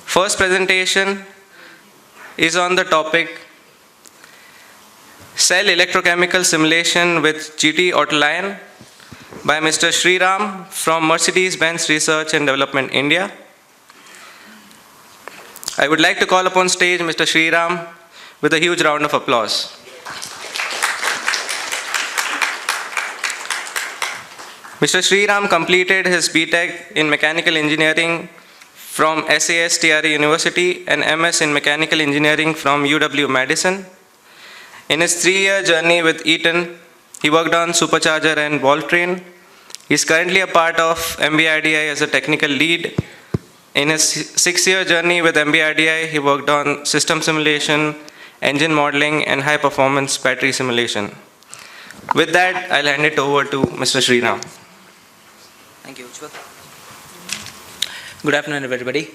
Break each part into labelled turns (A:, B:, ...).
A: First presentation is on the topic Cell Electrochemical Simulation with GT-AutoLion by Mr. Sriram from Mercedes-Benz Research and Development, India. I would like to call upon stage Mr. Sriram with a huge round of applause. Mr. Sriram completed his BTech in Mechanical Engineering from SASTRE University and MS in Mechanical Engineering from UW-Madison. In his 3-year journey with Eaton, he worked on supercharger and ball train. He is currently a part of MBRDI as a technical lead. In his 6-year journey with MBRDI, he worked on system simulation, engine modeling, and high-performance battery simulation. With that, I'll hand it over to Mr. Sriram.
B: Thank you, Ujjwal. Good afternoon, everybody.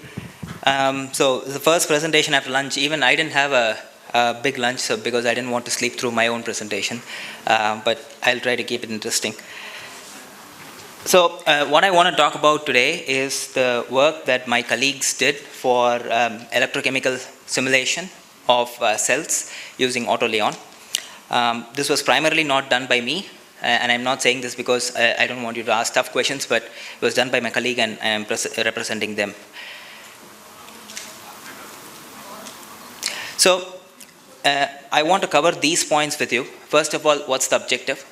B: So the first presentation after lunch, even I didn't have a big lunch because I didn't want to sleep through my own presentation, but I'll try to keep it interesting. So what I want to talk about today is the work that my colleagues did for electrochemical simulation of cells using AutoLion. This was primarily not done by me, and I'm not saying this because I don't want you to ask tough questions, but it was done by my colleague and I am representing them. So I want to cover these points with you. First of all, what's the objective?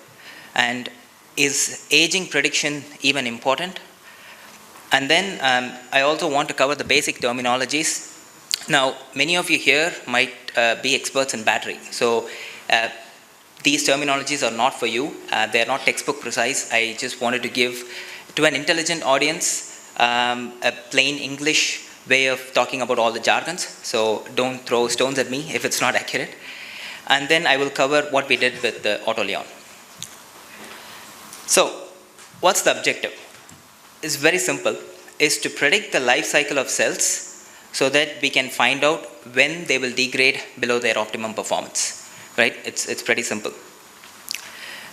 B: And is aging prediction even important? And then I also want to cover the basic terminologies. Now, many of you here might be experts in battery. So these terminologies are not for you. They are not textbook precise. I just wanted to give to an intelligent audience a plain English way of talking about all the jargons. So don't throw stones at me if it's not accurate. And then I will cover what we did with the AutoLion. So what's the objective? It's very simple. It's to predict the life cycle of cells so that we can find out when they will degrade below their optimum performance. Right? It's pretty simple.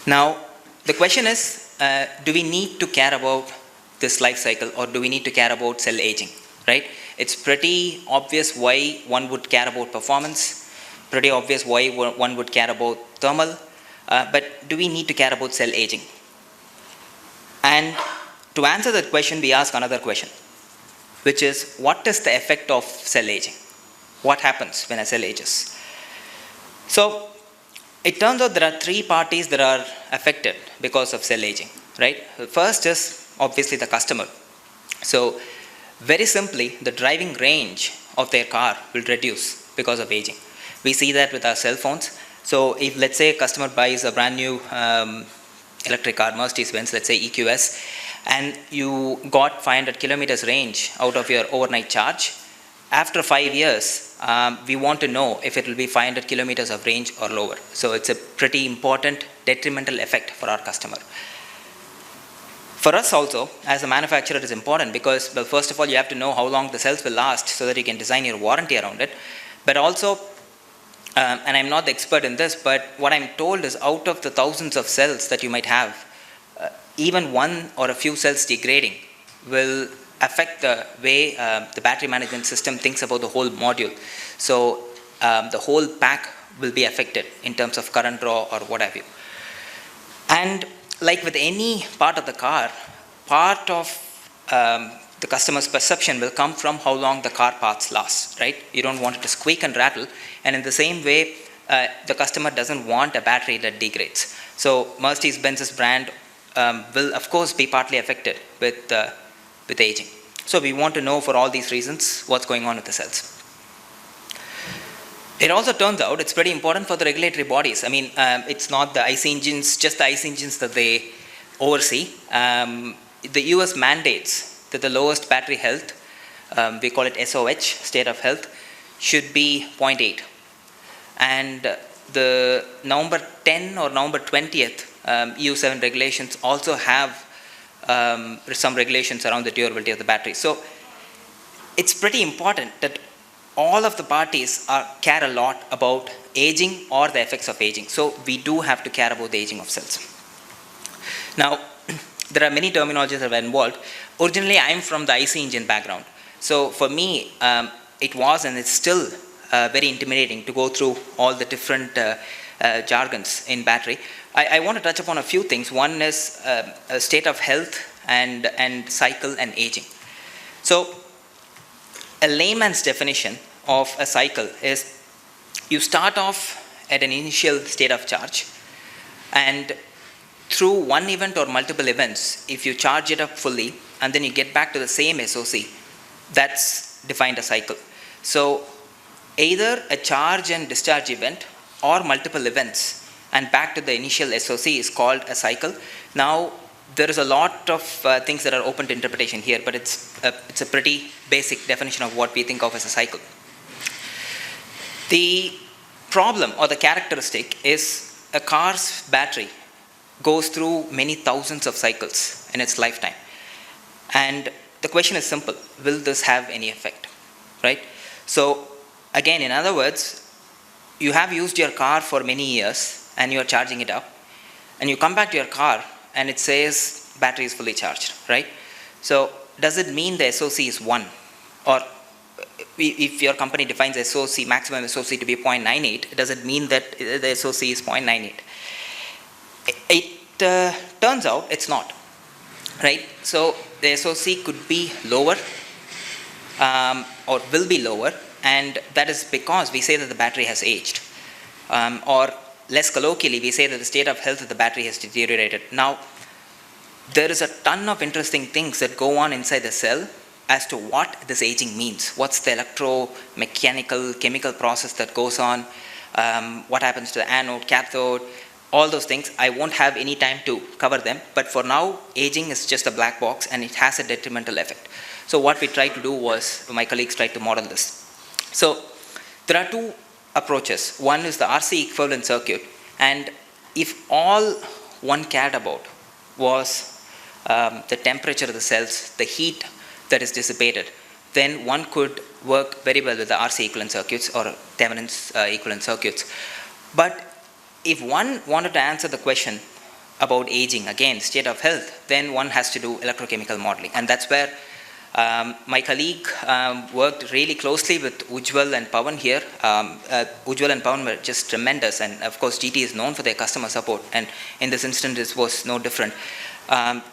B: Now, the question is, do we need to care about this life cycle, or do we need to care about cell aging? Right? It's pretty obvious why one would care about performance, pretty obvious why one would care about thermal, but do we need to care about cell aging? And to answer that question, we ask another question, which is, what is the effect of cell aging? What happens when a cell ages? So it turns out there are 3 parties that are affected because of cell aging, right? The first is obviously the customer. So very simply, the driving range of their car will reduce because of aging. We see that with our cell phones. So if, let's say, a customer buys a brand new electric car, Mercedes-Benz, let's say EQS, and you got 500 kilometers range out of your overnight charge, after 5 years, we want to know if it will be 500 kilometers of range or lower. So it's a pretty important detrimental effect for our customer. For us also, as a manufacturer, it is important because, well, first of all, you have to know how long the cells will last so that you can design your warranty around it. But also, and I'm not the expert in this, but what I'm told is out of the thousands of cells that you might have, even one or a few cells degrading will affect the way the battery management system thinks about the whole module. So the whole pack will be affected in terms of current draw or what have you. And like with any part of the car, part of the customer's perception will come from how long the car parts last, right? You don't want it to squeak and rattle. And in the same way, the customer doesn't want a battery that degrades. So Mercedes-Benz's brand will, of course, be partly affected with aging. So we want to know, for all these reasons, what's going on with the cells. It also turns out it's pretty important for the regulatory bodies. I mean, it's not the IC engines, just the IC engines that they oversee. The US mandates that the lowest battery health, we call it SOH, state of health, should be 0.8. And the November 10 or November 20th EU7 regulations also have some regulations around the durability of the battery. So it's pretty important that all of the parties care a lot about aging or the effects of aging. So we do have to care about the aging of cells. Now, there are many terminologies that are involved. Originally, I'm from the IC engine background. So for me, it was and it's still very intimidating to go through all the different jargons in battery. I want to touch upon a few things. One is a state of health and cycle and aging. So a layman's definition of a cycle is you start off at an initial state of charge, and through one event or multiple events, if you charge it up fully and then you get back to the same SOC, that's defined a cycle. So either a charge and discharge event or multiple events and back to the initial SOC is called a cycle. Now, there is a lot of things that are open to interpretation here, but it's a pretty basic definition of what we think of as a cycle. The problem or the characteristic is a car's battery goes through many thousands of cycles in its lifetime. And the question is simple: will this have any effect, right? So again, in other words, you have used your car for many years and you are charging it up, and you come back to your car and it says battery is fully charged, right? So does it mean the SOC is 1? Or if your company defines SOC, maximum SOC to be 0.98, does it mean that the SOC is 0.98? It turns out it's not, right? So the SOC could be lower or will be lower, and that is because we say that the battery has aged. Or less colloquially, we say that the state of health of the battery has deteriorated. Now, there is a ton of interesting things that go on inside the cell as to what this aging means. What's the electromechanical, chemical process that goes on? What happens to the anode, cathode, all those things. I won't have any time to cover them, but for now, aging is just a black box and it has a detrimental effect. So what we tried to do was, my colleagues tried to model this. So there are two approaches. One is the RC equivalent circuit, and if all one cared about was the temperature of the cells, the heat that is dissipated, then one could work very well with the RC equivalent circuits or Thevenin's equivalent circuits. But if one wanted to answer the question about aging, again, state of health, then one has to do electrochemical modeling. And that's where my colleague worked really closely with Ujjwal and Pawan here. Ujjwal and Pawan were just tremendous, and of course GT is known for their customer support, and in this instance it was no different,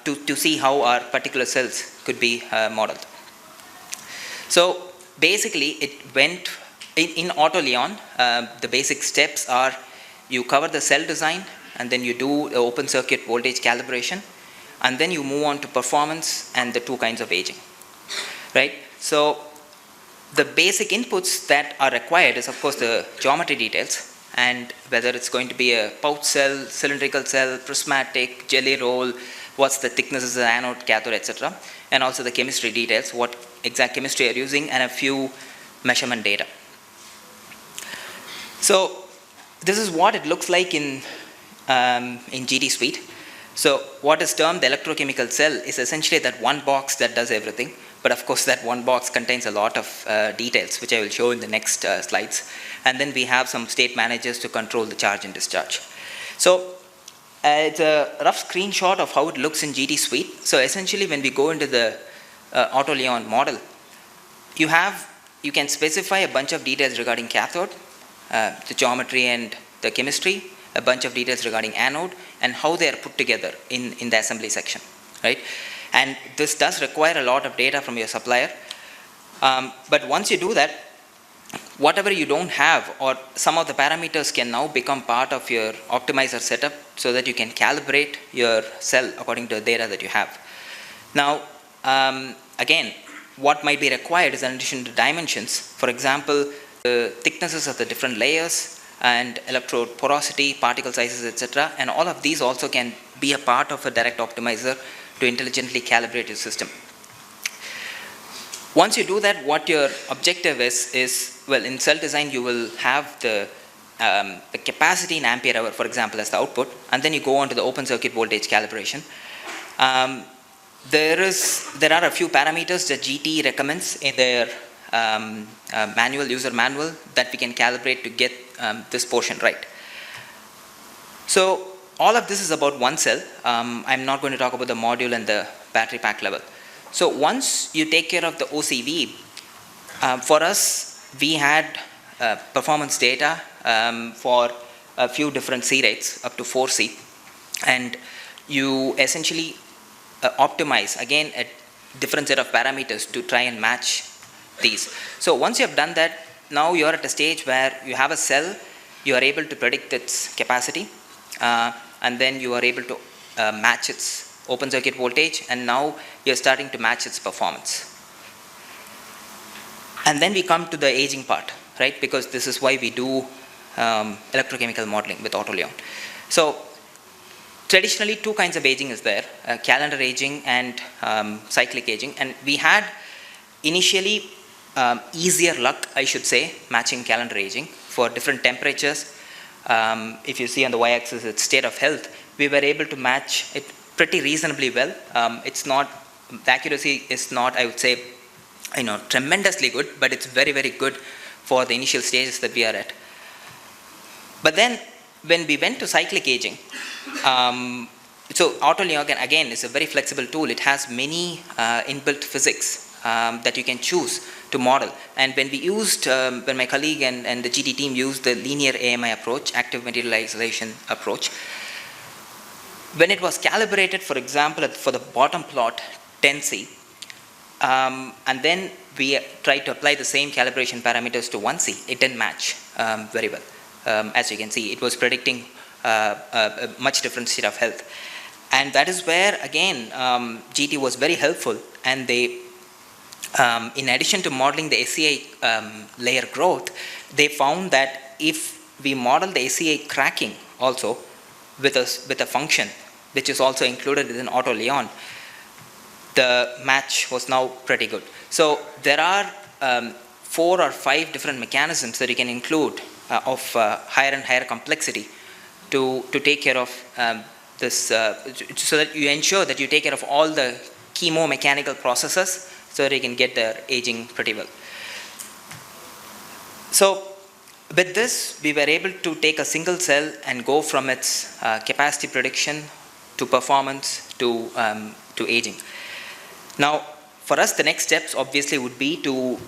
B: to see how our particular cells could be modeled. So basically it went, in AutoLion, the basic steps are you cover the cell design, and then you do the open circuit voltage calibration, and then you move on to performance and the two kinds of aging. Right? So the basic inputs that are required is, of course, the geometry details, and whether it's going to be a pouch cell, cylindrical cell, prismatic, jelly roll, what's the thickness of the anode, cathode, etc. And also the chemistry details, what exact chemistry you're using, and a few measurement data. So this is what it looks like in GT Suite. So what is termed the electrochemical cell is essentially that one box that does everything. But of course, that one box contains a lot of details, which I will show in the next slides. And then we have some state managers to control the charge and discharge. So it's a rough screenshot of how it looks in GT Suite. So essentially, when we go into the AutoLion model, you can specify a bunch of details regarding cathode, the geometry and the chemistry, a bunch of details regarding anode, and how they are put together in the assembly section, right? And this does require a lot of data from your supplier. But once you do that, whatever you don't have, or some of the parameters can now become part of your optimizer setup so that you can calibrate your cell according to the data that you have. Now, again, what might be required is in addition to dimensions, for example, the thicknesses of the different layers and electrode porosity, particle sizes, etc. And all of these also can be a part of a direct optimizer to intelligently calibrate your system. Once you do that, what your objective is, well, in cell design you will have the capacity in ampere hour, for example, as the output, and then you go on to the open circuit voltage calibration. There are a few parameters that GT recommends in their user manual that we can calibrate to get this portion right. So all of this is about one cell. I'm not going to talk about the module and the battery pack level. So once you take care of the OCV, For us, we had performance data for a few different C rates, up to 4C, and you essentially optimize, again, a different set of parameters to try and match these. So once you have done that, now you are at a stage where you have a cell, you are able to predict its capacity, and then you are able to match its open circuit voltage, and now you are starting to match its performance. And then we come to the aging part, right? Because this is why we do electrochemical modeling with AutoLion. So traditionally, two kinds of aging is there, calendar aging and cyclic aging. And we had initially easier luck, I should say, matching calendar aging for different temperatures. If you see on the y-axis, it's state of health, we were able to match it pretty reasonably well. The accuracy is not, I would say, tremendously good, but it's very, very good for the initial stages that we are at. But then when we went to cyclic aging, so AutoLion again is a very flexible tool. It has many inbuilt physics that you can choose to model. And when we used, when my colleague and the GT team used the linear AMI approach, active materialization approach, when it was calibrated, for example, for the bottom plot 10C, and then we tried to apply the same calibration parameters to 1C, it didn't match very well. As you can see, it was predicting a much different state of health. And that is where, again, GT was very helpful, and they, in addition to modeling the SCA layer growth, they found that if we model the SCA cracking also with a function, which is also included within AutoLion, the match was now pretty good. So there are 4 or 5 different mechanisms that you can include of higher and higher complexity to take care of this, so that you ensure that you take care of all the chemomechanical processes so that you can get the aging pretty well. So with this, we were able to take a single cell and go from its capacity prediction to performance to aging. Now, for us, the next steps obviously would be to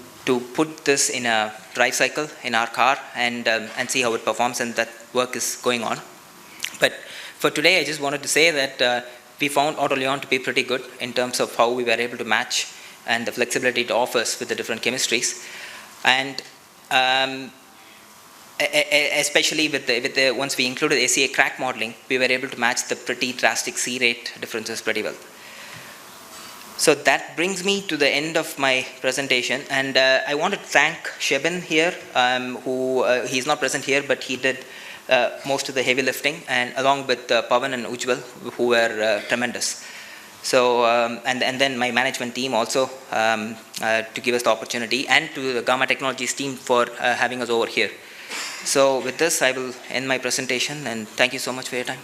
B: put this in a drive cycle in our car and see how it performs, and that work is going on. But for today, I just wanted to say that we found AutoLion to be pretty good in terms of how we were able to match and the flexibility it offers with the different chemistries. And especially with the once we included SCA crack modeling, we were able to match the pretty drastic C rate differences pretty well. So that brings me to the end of my presentation, and I want to thank Shebin here, who he's not present here, but he did most of the heavy lifting, and along with Pavan and Ujjwal, who were tremendous. So and then my management team also to give us the opportunity, and to the Gamma Technologies team for having us over here. So with this, I will end my presentation, and thank you so much for your time.